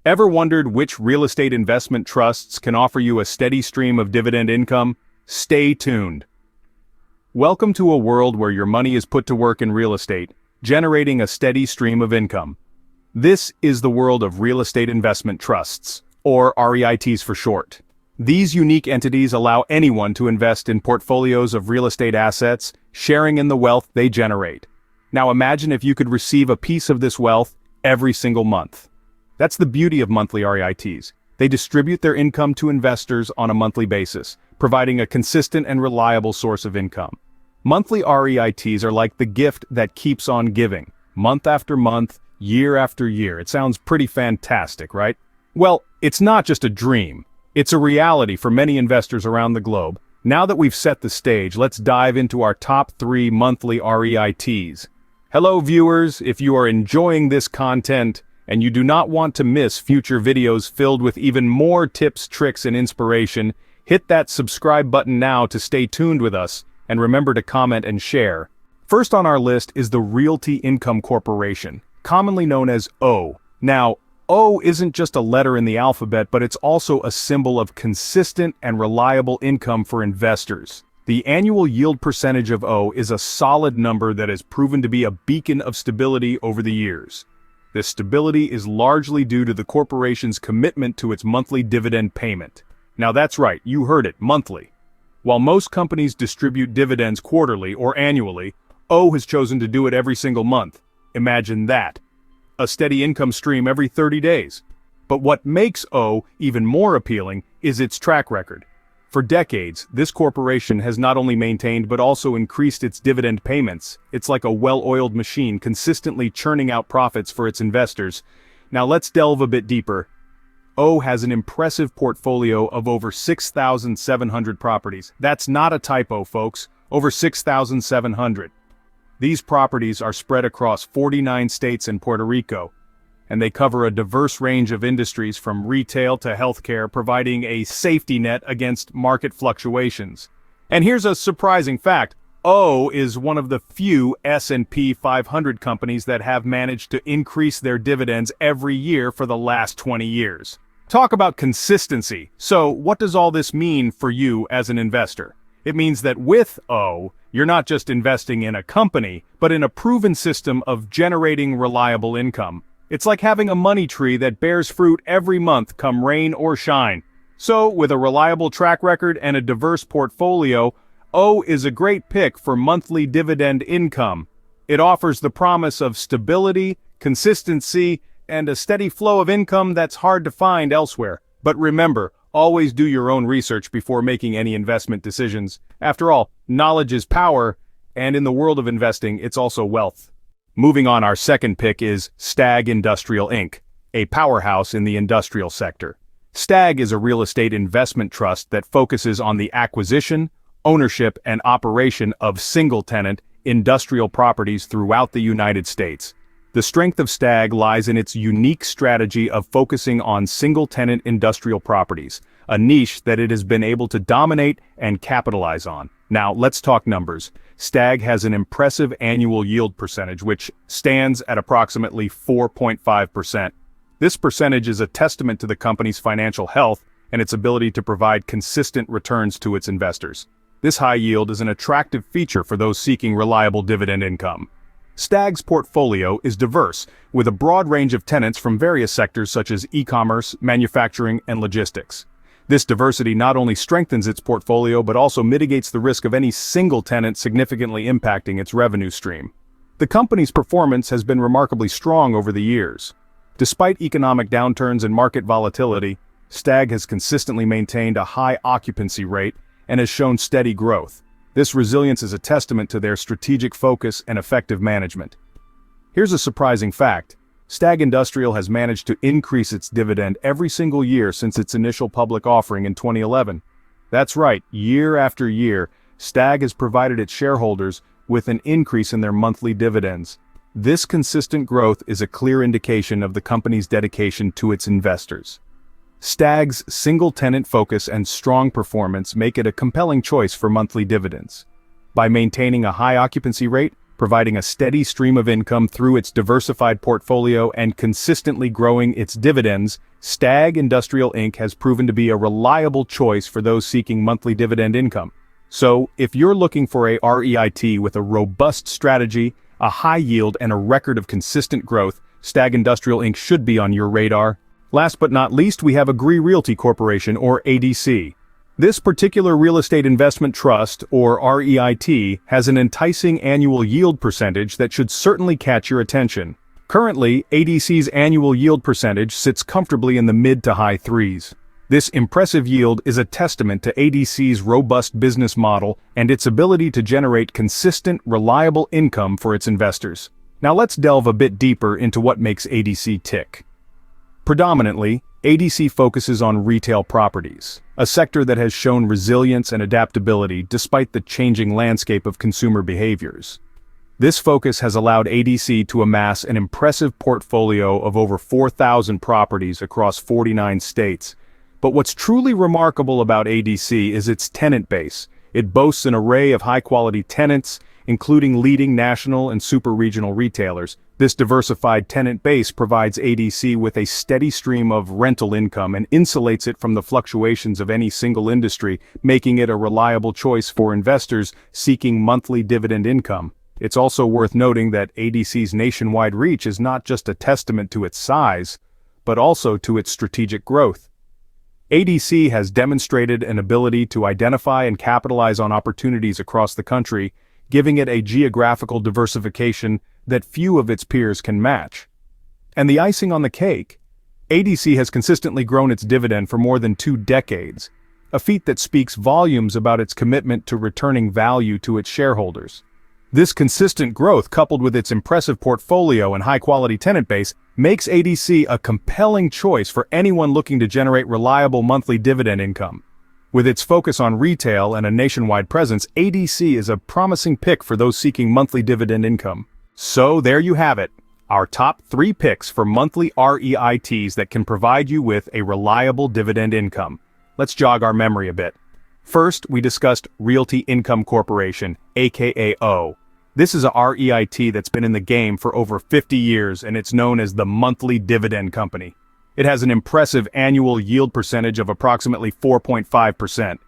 Ever wondered which real estate investment trusts can offer you a steady stream of dividend income? Stay tuned. Welcome to a world where your money is put to work in real estate, generating a steady stream of income. This is the world of real estate investment trusts, or REITs for short. These unique entities allow anyone to invest in portfolios of real estate assets, sharing in the wealth they generate. Now imagine if you could receive a piece of this wealth every single month. That's the beauty of monthly REITs. They distribute their income to investors on a monthly basis, providing a consistent and reliable source of income. Monthly REITs are like the gift that keeps on giving, month after month, year after year. It sounds pretty fantastic, right? Well, it's not just a dream. It's a reality for many investors around the globe. Now that we've set the stage, let's dive into our top 3 monthly REITs. Hello viewers, if you are enjoying this content, and you do not want to miss future videos filled with even more tips, tricks, and inspiration, hit that subscribe button now to stay tuned with us, and remember to comment and share. First on our list is the Realty Income Corporation, commonly known as O. Now, O isn't just a letter in the alphabet, but it's also a symbol of consistent and reliable income for investors. The annual yield percentage of O is a solid number that has proven to be a beacon of stability over the years. This stability is largely due to the corporation's commitment to its monthly dividend payment. Now that's right, you heard it, monthly. While most companies distribute dividends quarterly or annually, O has chosen to do it every single month. Imagine that. A steady income stream every 30 days. But what makes O even more appealing is its track record. For decades, this corporation has not only maintained but also increased its dividend payments. It's like a well-oiled machine consistently churning out profits for its investors. Now let's delve a bit deeper. O has an impressive portfolio of over 6,700 properties. That's not a typo, folks. Over 6,700. These properties are spread across 49 states and Puerto Rico, and they cover a diverse range of industries from retail to healthcare, providing a safety net against market fluctuations. And here's a surprising fact. O is one of the few S&P 500 companies that have managed to increase their dividends every year for the last 20 years. Talk about consistency. So, what does all this mean for you as an investor? It means that with O, you're not just investing in a company, but in a proven system of generating reliable income. It's like having a money tree that bears fruit every month, come rain or shine. So, with a reliable track record and a diverse portfolio, O is a great pick for monthly dividend income. It offers the promise of stability, consistency, and a steady flow of income that's hard to find elsewhere. But remember, always do your own research before making any investment decisions. After all, knowledge is power, and in the world of investing, it's also wealth. Moving on, our second pick is STAG Industrial Inc., a powerhouse in the industrial sector. STAG is a real estate investment trust that focuses on the acquisition, ownership, and operation of single-tenant industrial properties throughout the United States. The strength of STAG lies in its unique strategy of focusing on single-tenant industrial properties, a niche that it has been able to dominate and capitalize on. Now, let's talk numbers. STAG has an impressive annual yield percentage, which stands at approximately 4.5%. This percentage is a testament to the company's financial health and its ability to provide consistent returns to its investors. This high yield is an attractive feature for those seeking reliable dividend income. STAG's portfolio is diverse, with a broad range of tenants from various sectors such as e-commerce, manufacturing, and logistics. This diversity not only strengthens its portfolio but also mitigates the risk of any single tenant significantly impacting its revenue stream. The company's performance has been remarkably strong over the years. Despite economic downturns and market volatility, STAG has consistently maintained a high occupancy rate and has shown steady growth. This resilience is a testament to their strategic focus and effective management. Here's a surprising fact. STAG Industrial has managed to increase its dividend every single year since its initial public offering in 2011. That's right, year after year, STAG has provided its shareholders with an increase in their monthly dividends. This consistent growth is a clear indication of the company's dedication to its investors. STAG's single-tenant focus and strong performance make it a compelling choice for monthly dividends. By maintaining a high occupancy rate, providing a steady stream of income through its diversified portfolio and consistently growing its dividends. STAG Industrial Inc. has proven to be a reliable choice for those seeking monthly dividend income. So, if you're looking for a REIT with a robust strategy, a high yield, and a record of consistent growth, STAG Industrial Inc. should be on your radar. Last but not least, we have Agree Realty Corporation, or ADC. This particular real estate investment trust, or REIT, has an enticing annual yield percentage that should certainly catch your attention. Currently, ADC's annual yield percentage sits comfortably in the mid to high threes. This impressive yield is a testament to ADC's robust business model and its ability to generate consistent, reliable income for its investors. Now let's delve a bit deeper into what makes ADC tick. Predominantly, ADC focuses on retail properties, a sector that has shown resilience and adaptability despite the changing landscape of consumer behaviors. This focus has allowed ADC to amass an impressive portfolio of over 4,000 properties across 49 states. But what's truly remarkable about ADC is its tenant base. It boasts an array of high-quality tenants, including leading national and super-regional retailers. This diversified tenant base provides ADC with a steady stream of rental income and insulates it from the fluctuations of any single industry, making it a reliable choice for investors seeking monthly dividend income. It's also worth noting that ADC's nationwide reach is not just a testament to its size, but also to its strategic growth. ADC has demonstrated an ability to identify and capitalize on opportunities across the country, giving it a geographical diversification that few of its peers can match. And the icing on the cake, ADC has consistently grown its dividend for more than 2 decades, a feat that speaks volumes about its commitment to returning value to its shareholders. This consistent growth, coupled with its impressive portfolio and high-quality tenant base, makes ADC a compelling choice for anyone looking to generate reliable monthly dividend income. With its focus on retail and a nationwide presence, ADC is a promising pick for those seeking monthly dividend income. So there you have it, our top 3 picks for monthly REITs that can provide you with a reliable dividend income. Let's jog our memory a bit. First, we discussed Realty Income Corporation, aka O. This is a REIT that's been in the game for over 50 years, and it's known as the Monthly Dividend Company. It has an impressive annual yield percentage of approximately 4.5%.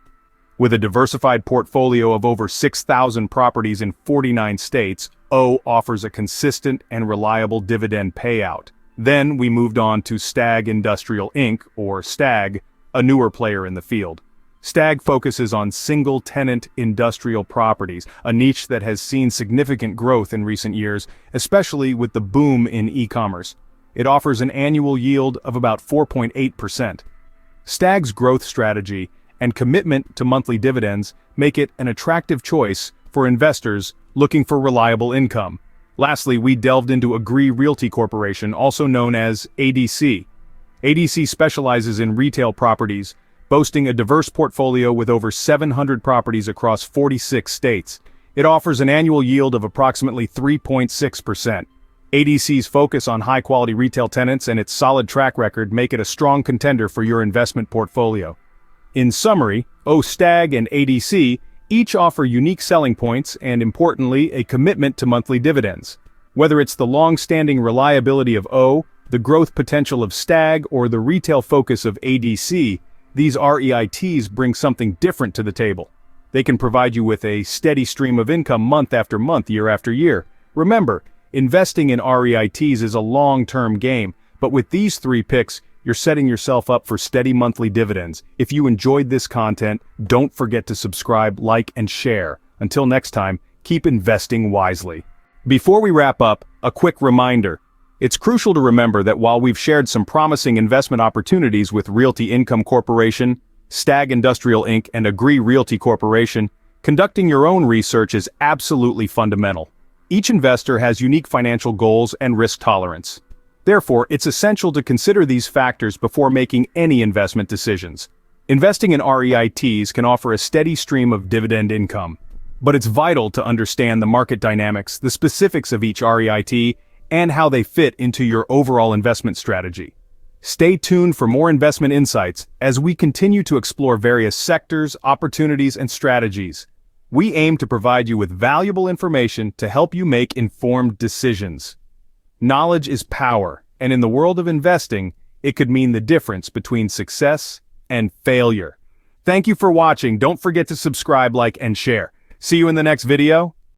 With a diversified portfolio of over 6,000 properties in 49 states, O offers a consistent and reliable dividend payout. Then we moved on to STAG Industrial Inc., or STAG, a newer player in the field. STAG focuses on single-tenant industrial properties, a niche that has seen significant growth in recent years, especially with the boom in e-commerce. It offers an annual yield of about 4.8%. STAG's growth strategy and commitment to monthly dividends make it an attractive choice for investors looking for reliable income. Lastly, we delved into Agree Realty Corporation, also known as ADC. ADC specializes in retail properties, boasting a diverse portfolio with over 700 properties across 46 states. It offers an annual yield of approximately 3.6%. ADC's focus on high-quality retail tenants and its solid track record make it a strong contender for your investment portfolio. In summary, STAG and ADC each offer unique selling points and, importantly, a commitment to monthly dividends. Whether it's the long-standing reliability of O, the growth potential of STAG, or the retail focus of ADC, these REITs bring something different to the table. They can provide you with a steady stream of income month after month, year after year. Remember, investing in REITs is a long-term game, but with these 3 picks, you're setting yourself up for steady monthly dividends. If you enjoyed this content, don't forget to subscribe, like, and share. Until next time, keep investing wisely. Before we wrap up, a quick reminder. It's crucial to remember that while we've shared some promising investment opportunities with Realty Income Corporation, STAG Industrial Inc., and Agree Realty Corporation, conducting your own research is absolutely fundamental. Each investor has unique financial goals and risk tolerance. Therefore, it's essential to consider these factors before making any investment decisions. Investing in REITs can offer a steady stream of dividend income, but it's vital to understand the market dynamics, the specifics of each REIT, and how they fit into your overall investment strategy. Stay tuned for more investment insights as we continue to explore various sectors, opportunities, and strategies. We aim to provide you with valuable information to help you make informed decisions. Knowledge is power, and in the world of investing, it could mean the difference between success and failure. Thank you for watching. Don't forget to subscribe, like, and share. See you in the next video.